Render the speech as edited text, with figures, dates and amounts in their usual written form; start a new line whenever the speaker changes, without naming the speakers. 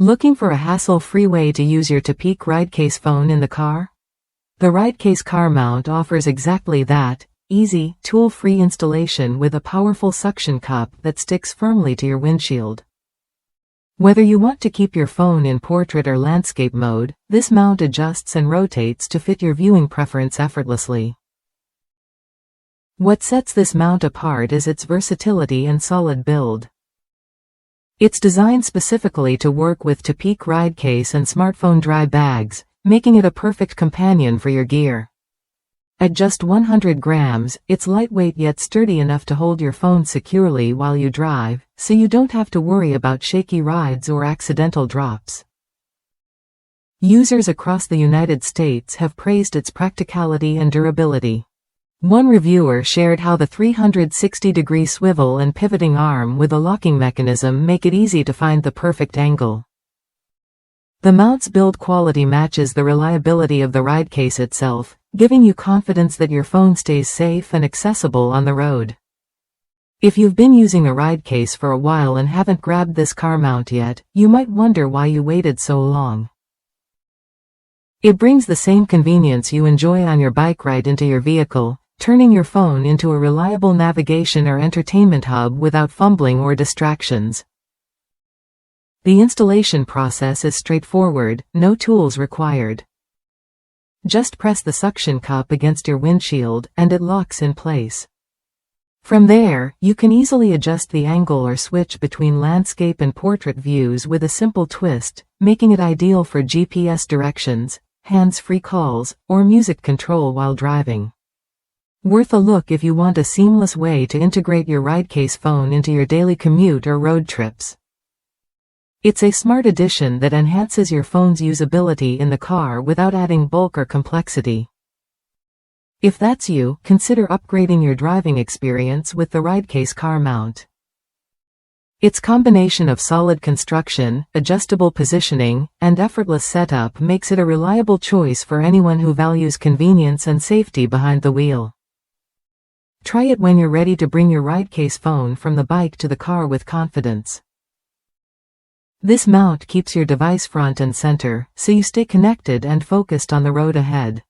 Looking for a hassle-free way to use your Topeak RideCase phone in the car? The RideCase car mount offers exactly that: easy, tool-free installation with a powerful suction cup that sticks firmly to your windshield. Whether you want to keep your phone in portrait or landscape mode, this mount adjusts and rotates to fit your viewing preference effortlessly. What sets this mount apart is its versatility and solid build. It's designed specifically to work with Topeak RideCase and smartphone dry bags, making it a perfect companion for your gear. At just 100 grams, it's lightweight yet sturdy enough to hold your phone securely while you drive, so you don't have to worry about shaky rides or accidental drops. Users across the United States have praised its practicality and durability. One reviewer shared how the 360-degree swivel and pivoting arm with a locking mechanism make it easy to find the perfect angle. The mount's build quality matches the reliability of the RideCase itself, giving you confidence that your phone stays safe and accessible on the road. If you've been using a RideCase for a while and haven't grabbed this car mount yet, you might wonder why you waited so long. It brings the same convenience you enjoy on your bike ride into your vehicle, turning your phone into a reliable navigation or entertainment hub without fumbling or distractions. The installation process is straightforward, no tools required. Just press the suction cup against your windshield, and it locks in place. From there, you can easily adjust the angle or switch between landscape and portrait views with a simple twist, making it ideal for GPS directions, hands-free calls, or music control while driving. Worth a look if you want a seamless way to integrate your RideCase phone into your daily commute or road trips. It's a smart addition that enhances your phone's usability in the car without adding bulk or complexity. If that's you, consider upgrading your driving experience with the RideCase car mount. Its combination of solid construction, adjustable positioning, and effortless setup makes it a reliable choice for anyone who values convenience and safety behind the wheel. Try it when you're ready to bring your RideCase phone from the bike to the car with confidence. This mount keeps your device front and center, so you stay connected and focused on the road ahead.